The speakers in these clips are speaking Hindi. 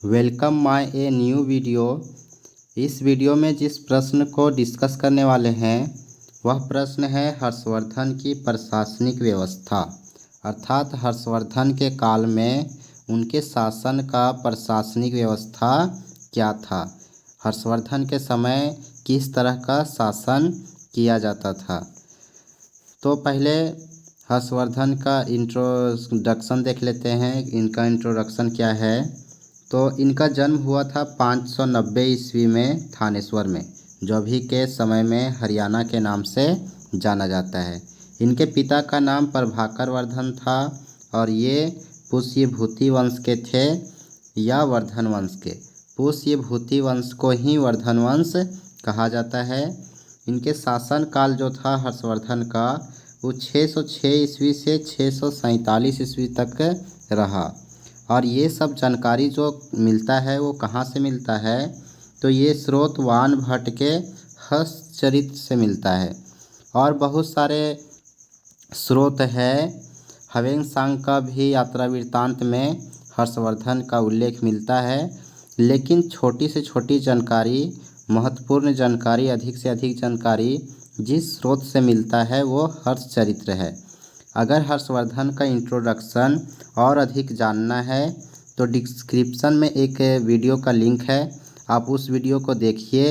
Welcome my a new video. इस वीडियो में जिस प्रश्न को डिस्कस करने वाले हैं वह प्रश्न है हर्षवर्धन की प्रशासनिक व्यवस्था, अर्थात हर्षवर्धन के काल में उनके शासन का प्रशासनिक व्यवस्था क्या था। हर्षवर्धन के समय किस तरह का शासन किया जाता था। तो पहले हर्षवर्धन का इंट्रोडक्शन देख लेते हैं। इनका इंट्रोडक्शन क्या है। तो इनका जन्म हुआ था 590 ईस्वी में थानेश्वर में, जो अभी के समय में हरियाणा के नाम से जाना जाता है। इनके पिता का नाम प्रभाकर वर्धन था और ये पुष्यभूति वंश के थे या वर्धन वंश के। पुष्यभूति वंश को ही वर्धन वंश कहा जाता है। इनके शासन काल जो था हर्षवर्धन का वो 606 ईस्वी से 647 ईस्वी तक रहा। और ये सब जानकारी जो मिलता है वो कहाँ से मिलता है, तो ये स्रोत वान भट्ट के हर्षचरित से मिलता है। और बहुत सारे स्रोत है। हवेंसांग का भी यात्रा वृत्तांत में हर्षवर्धन का उल्लेख मिलता है। लेकिन छोटी से छोटी जानकारी, महत्वपूर्ण जानकारी, अधिक से अधिक जानकारी जिस स्रोत से मिलता है वो हर्षचरित्र है। अगर हर्षवर्धन का इंट्रोडक्शन और अधिक जानना है तो डिस्क्रिप्शन में एक वीडियो का लिंक है, आप उस वीडियो को देखिए।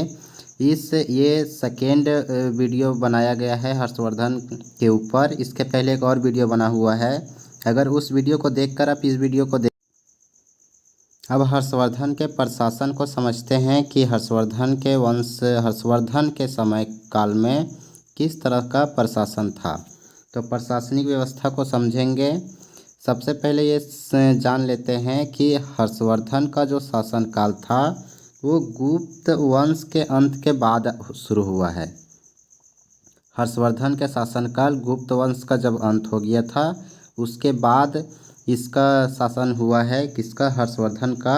ये सेकेंड वीडियो बनाया गया है हर्षवर्धन के ऊपर। इसके पहले एक और वीडियो बना हुआ है। अगर उस वीडियो को देखकर आप इस वीडियो को अब हर्षवर्धन के प्रशासन को समझते हैं कि हर्षवर्धन के समय काल में किस तरह का प्रशासन था। तो प्रशासनिक व्यवस्था को समझेंगे। सबसे पहले ये जान लेते हैं कि हर्षवर्धन का जो शासनकाल था वो गुप्त वंश के अंत के बाद शुरू हुआ है। हर्षवर्धन के शासनकाल गुप्त वंश का जब अंत हो गया था उसके बाद इसका शासन हुआ है। किसका? हर्षवर्धन का,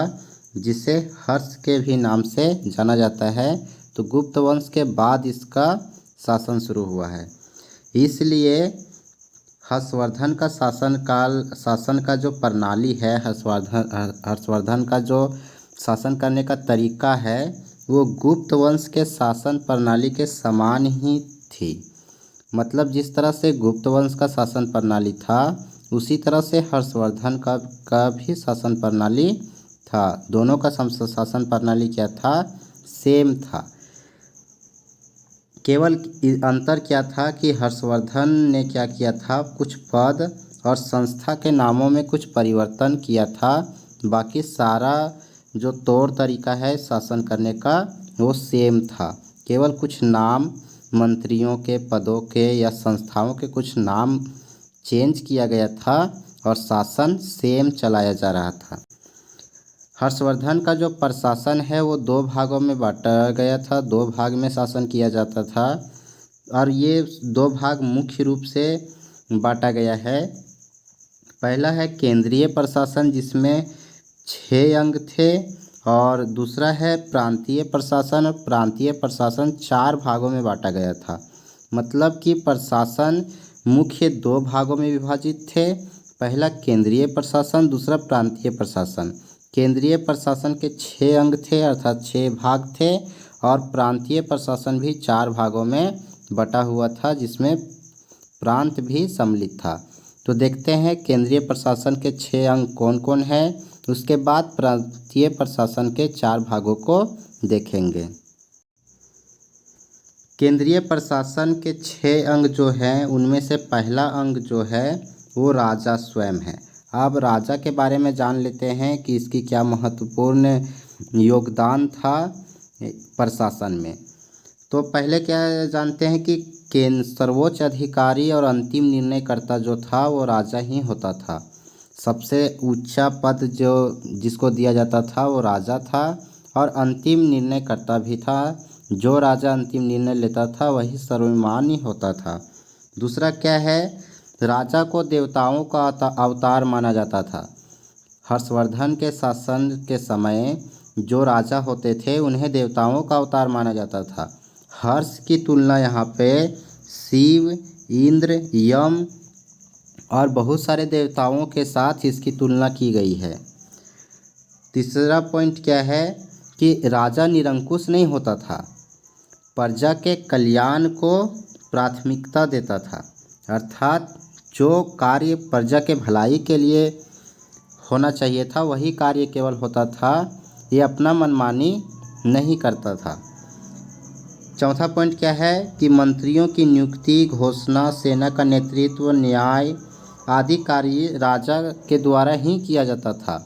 जिसे हर्ष के भी नाम से जाना जाता है। तो गुप्त वंश के बाद इसका शासन शुरू हुआ है। इसलिए हर्षवर्धन का शासन का जो प्रणाली है, हर्षवर्धन का जो शासन करने का तरीका है वो गुप्त वंश के शासन प्रणाली के समान ही थी। मतलब जिस तरह से गुप्त वंश का शासन प्रणाली था उसी तरह से हर्षवर्धन का भी शासन प्रणाली था। दोनों का शासन प्रणाली क्या था? सेम था। केवल अंतर क्या था कि हर्षवर्धन ने क्या किया था, कुछ पद और संस्था के नामों में कुछ परिवर्तन किया था। बाकी सारा जो तौर तरीका है शासन करने का वो सेम था। केवल कुछ नाम, मंत्रियों के पदों के या संस्थाओं के कुछ नाम चेंज किया गया था और शासन सेम चलाया जा रहा था। हर्षवर्धन का जो प्रशासन है वो दो भागों में बांटा गया था। दो भाग में शासन किया जाता था और ये दो भाग मुख्य रूप से बांटा गया है। पहला है केंद्रीय प्रशासन जिसमें 6 अंग थे और दूसरा है प्रांतीय प्रशासन। प्रांतीय प्रशासन 4 भागों में बांटा गया था। मतलब कि प्रशासन मुख्य 2 भागों में विभाजित थे। पहला केंद्रीय प्रशासन, दूसरा प्रांतीय प्रशासन। केंद्रीय प्रशासन के 6 अंग थे अर्थात 6 भाग थे और प्रांतीय प्रशासन भी 4 भागों में बटा हुआ था जिसमें प्रांत भी सम्मिलित था। तो देखते हैं केंद्रीय प्रशासन के 6 अंग कौन कौन है, उसके बाद प्रांतीय प्रशासन के 4 भागों को देखेंगे। केंद्रीय प्रशासन के 6 अंग जो हैं उनमें से पहला अंग जो है वो राजा स्वयं है। अब राजा के बारे में जान लेते हैं कि इसकी क्या महत्वपूर्ण योगदान था प्रशासन में। तो पहले क्या जानते हैं कि सर्वोच्च अधिकारी और अंतिम निर्णयकर्ता जो था वो राजा ही होता था। सबसे ऊंचा पद जो जिसको दिया जाता था वो राजा था और अंतिम निर्णयकर्ता भी था। जो राजा अंतिम निर्णय लेता था वही सर्वमान्य होता था। दूसरा क्या है, राजा को देवताओं का अवतार माना जाता था। हर्षवर्धन के शासन के समय जो राजा होते थे उन्हें देवताओं का अवतार माना जाता था। हर्ष की तुलना यहाँ पे शिव, इंद्र, यम और बहुत सारे देवताओं के साथ इसकी तुलना की गई है। तीसरा पॉइंट क्या है कि राजा निरंकुश नहीं होता था, प्रजा के कल्याण को प्राथमिकता देता था। अर्थात जो कार्य प्रजा के भलाई के लिए होना चाहिए था वही कार्य केवल होता था, ये अपना मनमानी नहीं करता था। चौथा पॉइंट क्या है कि मंत्रियों की नियुक्ति, घोषणा, सेना का नेतृत्व, न्याय आदि कार्य राजा के द्वारा ही किया जाता था।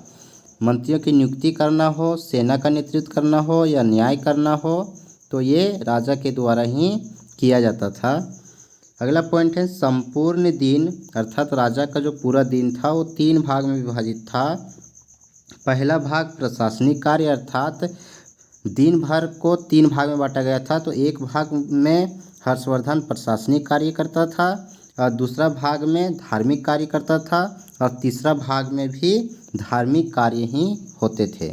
मंत्रियों की नियुक्ति करना हो, सेना का नेतृत्व करना हो या न्याय करना हो तो ये राजा के द्वारा ही किया जाता था। अगला पॉइंट है संपूर्ण दिन, अर्थात राजा का जो पूरा दिन था वो 3 भाग में विभाजित था। पहला भाग प्रशासनिक कार्य, अर्थात दिन भर को 3 भाग में बांटा गया था। तो एक भाग में हर्षवर्धन प्रशासनिक कार्य करता था और दूसरा भाग में धार्मिक कार्य करता था और तीसरा भाग में भी धार्मिक कार्य ही होते थे।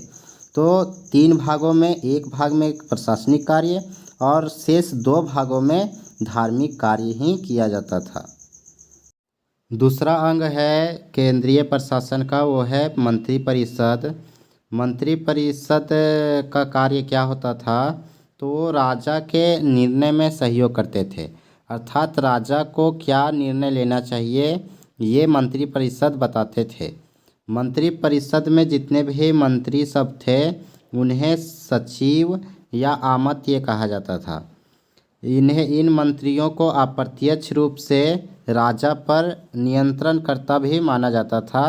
तो 3 भागों में एक भाग में प्रशासनिक कार्य और शेष 2 भागों में धार्मिक कार्य ही किया जाता था। दूसरा अंग है केंद्रीय प्रशासन का, वो है मंत्रिपरिषद। मंत्रिपरिषद का कार्य क्या होता था, तो राजा के निर्णय में सहयोग करते थे। अर्थात राजा को क्या निर्णय लेना चाहिए ये मंत्रिपरिषद बताते थे। मंत्रिपरिषद में जितने भी मंत्री सब थे उन्हें सचिव या आमत्य कहा जाता था। इन मंत्रियों को अप्रत्यक्ष रूप से राजा पर नियंत्रणकर्ता भी माना जाता था।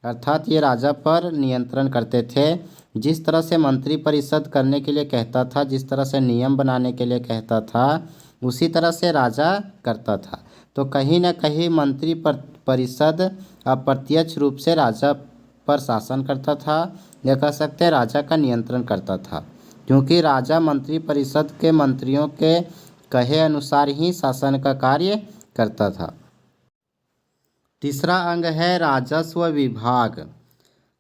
अर्थात ये राजा पर नियंत्रण करते थे। जिस तरह से मंत्रिपरिषद करने के लिए कहता था, जिस तरह से नियम बनाने के लिए कहता था, उसी तरह से राजा करता था। तो कहीं ना कहीं मंत्रिपरिषद अप्रत्यक्ष रूप से राजा पर शासन करता था, या कह सकते हैं राजा का नियंत्रण करता था, क्योंकि राजा मंत्रिपरिषद के मंत्रियों के कहे अनुसार ही शासन का कार्य करता था। तीसरा अंग है राजस्व विभाग।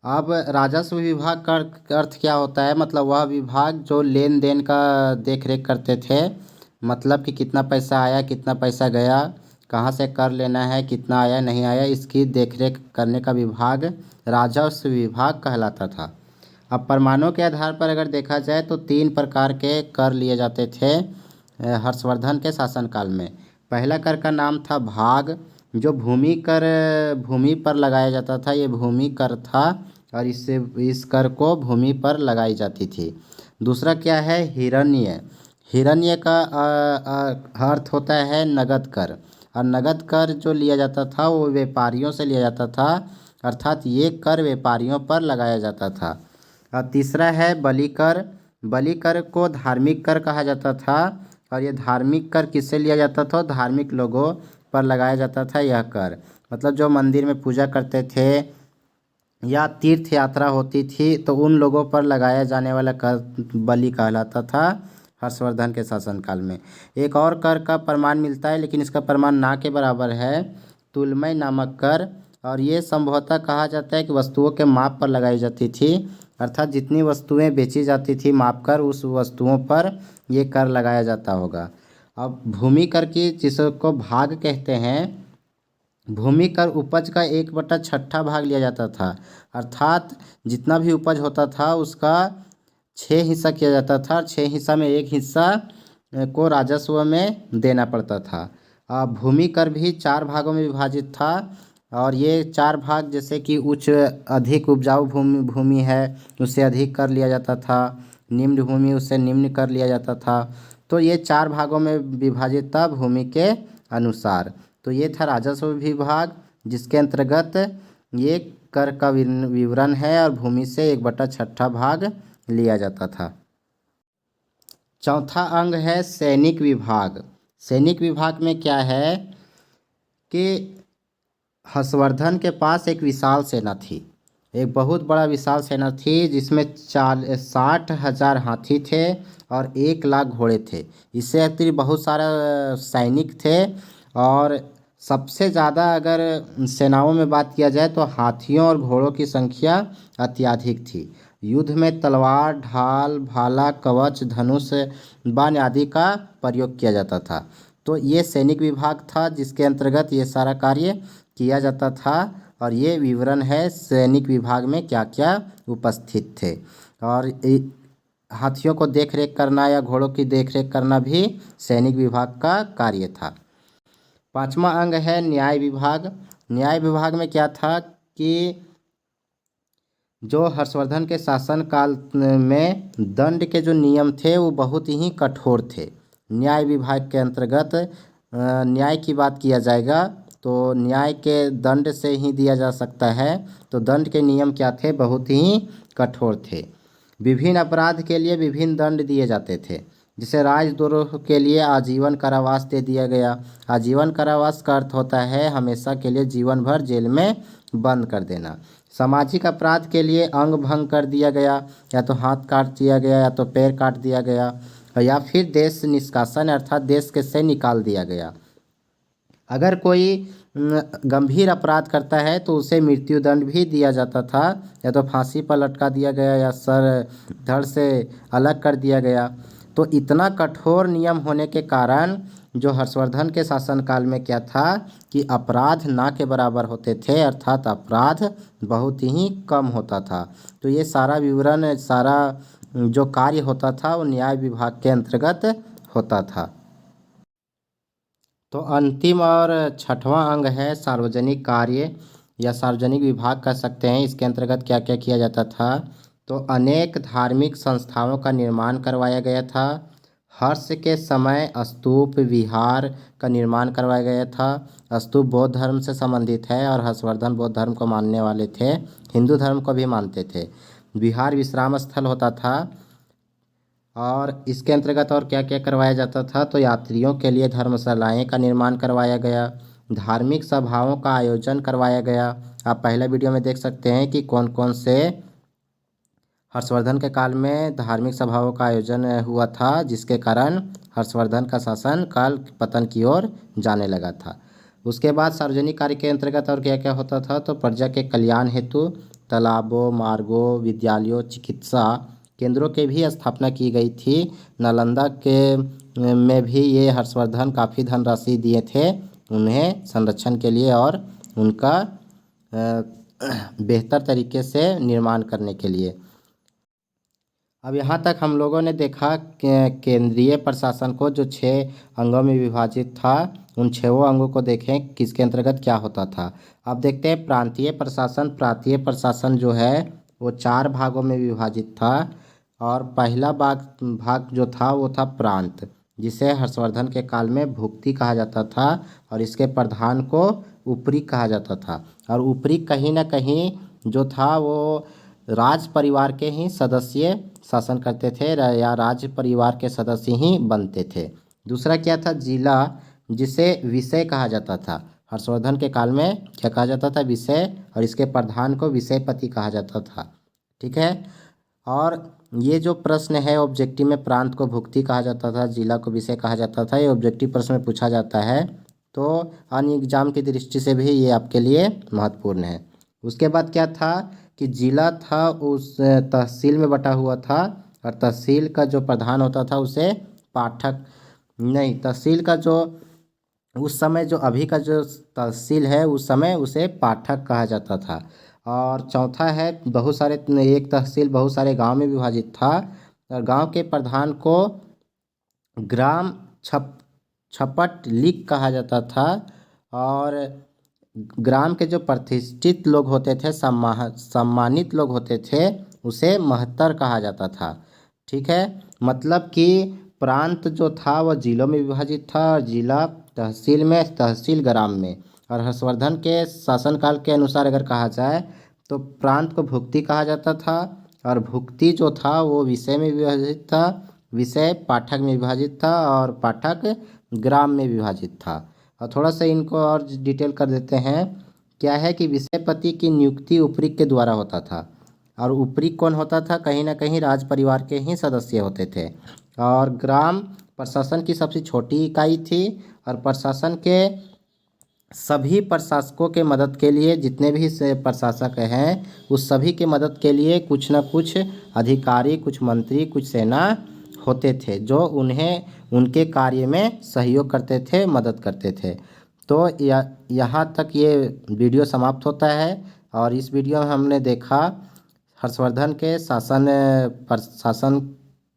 अब राजस्व विभाग का अर्थ क्या होता है, मतलब वह विभाग जो लेन देन का देख रेख करते थे, मतलब कि कितना पैसा आया, कितना पैसा गया, कहाँ से कर लेना है, कितना आया नहीं आया, इसकी देखरेख करने का विभाग राजस्व विभाग कहलाता था। अब प्रमाणों के आधार पर अगर देखा जाए तो 3 प्रकार के कर लिए जाते थे हर्षवर्धन के शासनकाल में। पहला कर का नाम था भाग, जो भूमि पर लगाया जाता था, ये भूमि कर था और इस कर को भूमि पर लगाई जाती थी। दूसरा क्या है हिरण्य। हिरण्य का अर्थ होता है नगद कर, और नगद कर जो लिया जाता था वो व्यापारियों से लिया जाता था, अर्थात ये कर व्यापारियों पर लगाया जाता था। और तीसरा है बलि कर। बलि कर को धार्मिक कर कहा जाता था, और ये धार्मिक कर किससे लिया जाता था, धार्मिक लोगों पर लगाया जाता था यह कर। मतलब जो मंदिर में पूजा करते थे या तीर्थ यात्रा होती थी तो उन लोगों पर लगाया जाने वाला कर बलि कहलाता था हर्षवर्धन के शासनकाल में। एक और कर का प्रमाण मिलता है, लेकिन इसका प्रमाण ना के बराबर है, तुलमय नामक कर। और ये संभवतः कहा जाता है कि वस्तुओं के माप पर लगाई जाती थी, अर्थात जितनी वस्तुएं बेची जाती थी माप कर, उस वस्तुओं पर ये कर लगाया जाता होगा। अब भूमि कर की, जिसको भाग कहते हैं, भूमि कर उपज का 1/6 भाग लिया जाता था। अर्थात जितना भी उपज होता था उसका 6 हिस्सा किया जाता था, 6 हिस्सा में 1 हिस्सा को राजस्व में देना पड़ता था। भूमि कर भी 4 भागों में विभाजित था, और ये 4 भाग जैसे कि उच्च अधिक उपजाऊ भूमि है उससे अधिक कर लिया जाता था, निम्न भूमि उससे निम्न कर लिया जाता था। तो ये 4 भागों में विभाजित था भूमि के अनुसार। तो ये था राजस्व विभाग, जिसके अंतर्गत ये कर का विवरण है और भूमि से 1/6 भाग लिया जाता था। चौथा अंग है सैनिक विभाग। सैनिक विभाग में क्या है कि हर्षवर्धन के पास एक विशाल सेना थी, एक बहुत बड़ा विशाल सेना थी, जिसमें 60,000 हाथी थे और 1 लाख घोड़े थे। इससे अतिरिक्त बहुत सारा सैनिक थे, और सबसे ज़्यादा अगर सेनाओं में बात किया जाए तो हाथियों और घोड़ों की संख्या अत्यधिक थी। युद्ध में तलवार, ढाल, भाला, कवच, धनुष, बाण आदि का प्रयोग किया जाता था। तो ये सैनिक विभाग था जिसके अंतर्गत ये सारा कार्य किया जाता था, और ये विवरण है सैनिक विभाग में क्या क्या उपस्थित थे। और हाथियों को देख रेख करना या घोड़ों की देख रेख करना भी सैनिक विभाग का कार्य था। पांचवा अंग है न्याय विभाग। न्याय विभाग में क्या था कि जो हर्षवर्धन के शासनकाल में दंड के जो नियम थे वो बहुत ही कठोर थे। न्याय विभाग के अंतर्गत न्याय की बात किया जाएगा तो न्याय के दंड से ही दिया जा सकता है। तो दंड के नियम क्या थे, बहुत ही कठोर थे। विभिन्न अपराध के लिए विभिन्न दंड दिए जाते थे। जैसे राजद्रोह के लिए आजीवन कारावास दे दिया गया। आजीवन कारावास का अर्थ होता है हमेशा के लिए जीवन भर जेल में बंद कर देना। सामाजिक अपराध के लिए अंग भंग कर दिया गया, या तो हाथ काट दिया गया या तो पैर काट दिया गया, या फिर देश निष्कासन अर्थात देश के से निकाल दिया गया। अगर कोई गंभीर अपराध करता है तो उसे मृत्युदंड भी दिया जाता था, या तो फांसी पर लटका दिया गया या सर धड़ से अलग कर दिया गया। तो इतना कठोर नियम होने के कारण जो हर्षवर्धन के शासनकाल में क्या था कि अपराध ना के बराबर होते थे, अर्थात अपराध बहुत ही कम होता था। तो ये सारा विवरण, सारा जो कार्य होता था वो न्याय विभाग के अंतर्गत होता था। तो अंतिम और छठवां अंग है सार्वजनिक कार्य या सार्वजनिक विभाग कह सकते हैं। इसके अंतर्गत क्या क्या किया जाता था, तो अनेक धार्मिक संस्थाओं का निर्माण करवाया गया था। हर्ष के समय स्तूप विहार का निर्माण करवाया गया था। स्तूप बौद्ध धर्म से संबंधित है और हर्षवर्धन बौद्ध धर्म को मानने वाले थे, हिंदू धर्म को भी मानते थे। विहार विश्राम स्थल होता था। और इसके अंतर्गत और क्या क्या करवाया जाता था, तो यात्रियों के लिए धर्मशालाएं का निर्माण करवाया गया। धार्मिक सभाओं का आयोजन करवाया गया। आप पहले वीडियो में देख सकते हैं कि कौन कौन से हर्षवर्धन के काल में धार्मिक सभाओं का आयोजन हुआ था, जिसके कारण हर्षवर्धन का शासन काल पतन की ओर जाने लगा था। उसके बाद सार्वजनिक कार्य के अंतर्गत और क्या क्या होता था, तो प्रजा के कल्याण हेतु तालाबों, मार्गों, विद्यालयों, चिकित्सा केंद्रों के भी स्थापना की गई थी। नालंदा के में भी ये हर्षवर्धन काफ़ी धनराशि दिए थे उन्हें संरक्षण के लिए और उनका बेहतर तरीके से निर्माण करने के लिए। अब यहाँ तक हम लोगों ने देखा केंद्रीय प्रशासन को जो 6 अंगों में विभाजित था, उन 6 अंगों को देखें किसके अंतर्गत क्या होता था। अब देखते हैं प्रांतीय प्रशासन। प्रांतीय प्रशासन जो है वो 4 भागों में विभाजित था। और पहला भाग जो था वो था प्रांत, जिसे हर्षवर्धन के काल में भुक्ति कहा जाता था और इसके प्रधान को ऊपरी कहा जाता था। और ऊपरी कहीं ना कहीं जो था वो राज परिवार के ही सदस्य शासन करते थे या राज परिवार के सदस्य ही बनते थे। दूसरा क्या था, जिला, जिसे विषय कहा जाता था। हर्षवर्धन के काल में क्या कहा जाता था, विषय, और इसके प्रधान को विषयपति कहा जाता था। ठीक है। और ये जो प्रश्न है ऑब्जेक्टिव में प्रांत को भुक्ति कहा जाता था, जिला को विषय कहा जाता था, ये ऑब्जेक्टिव प्रश्न में पूछा जाता है। तो अन्य एग्जाम की दृष्टि से भी ये आपके लिए महत्वपूर्ण है। उसके बाद क्या था कि जिला था उस तहसील में बटा हुआ था और तहसील का जो प्रधान होता था उसे पाठक नहीं, तहसील का जो उस समय जो अभी का जो तहसील है उस समय उसे पाठक कहा जाता था। और चौथा है बहुत सारे, एक तहसील बहुत सारे गांव में विभाजित था और गांव के प्रधान को ग्राम छपट लिख कहा जाता था। और ग्राम के जो प्रतिष्ठित लोग होते थे, सम्मानित लोग होते थे, उसे महत्तर कहा जाता था। ठीक है, मतलब कि प्रांत जो था वह जिलों में विभाजित था और जिला तहसील में, तहसील ग्राम में। और हर्षवर्धन के शासनकाल के अनुसार अगर कहा जाए तो प्रांत को भुक्ति कहा जाता था और भुक्ति जो था वो विषय में विभाजित था, विषय पाठक में विभाजित था और पाठक ग्राम में विभाजित था। और थोड़ा सा इनको और डिटेल कर देते हैं। क्या है कि विषयपति की नियुक्ति ऊपरी के द्वारा होता था और ऊपरी कौन होता था, कहीं ना कहीं राज परिवार के ही सदस्य होते थे। और ग्राम प्रशासन की सबसे छोटी इकाई थी और प्रशासन के सभी प्रशासकों के मदद के लिए, जितने भी प्रशासक हैं उस सभी के मदद के लिए कुछ न कुछ अधिकारी, कुछ मंत्री, कुछ सेना होते थे जो उन्हें उनके कार्य में सहयोग करते थे, मदद करते थे। तो यहाँ तक ये वीडियो समाप्त होता है। और इस वीडियो में हमने देखा हर्षवर्धन के शासन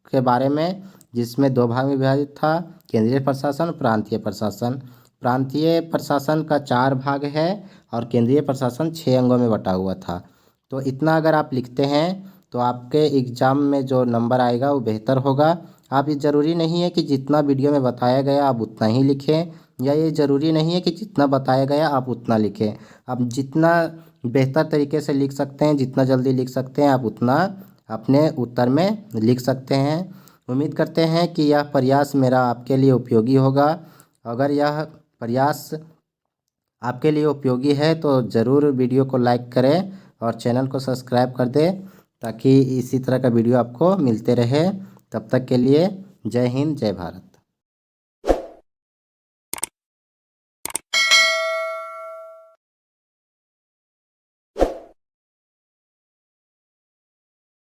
के बारे में, जिसमें दो भाग में विभाजित था, केंद्रीय प्रशासन, प्रांतीय प्रशासन। प्रांतीय प्रशासन का 4 भाग है और केंद्रीय प्रशासन 6 अंगों में बटा हुआ था। तो इतना अगर आप लिखते हैं तो आपके एग्ज़ाम में जो नंबर आएगा वो बेहतर होगा। आप ये ज़रूरी नहीं है कि जितना वीडियो में बताया गया आप उतना ही लिखें, या ये ज़रूरी नहीं है कि जितना बताया गया आप उतना लिखें। आप जितना बेहतर तरीके से लिख सकते हैं, जितना जल्दी लिख सकते हैं, आप उतना अपने उत्तर में लिख सकते हैं। उम्मीद करते हैं कि यह प्रयास मेरा आपके लिए उपयोगी होगा। अगर यह प्रयास आपके लिए उपयोगी है तो ज़रूर वीडियो को लाइक करें और चैनल को सब्सक्राइब कर दें, ताकि इसी तरह का वीडियो आपको मिलते रहे। तब तक के लिए जय हिंद, जय भारत।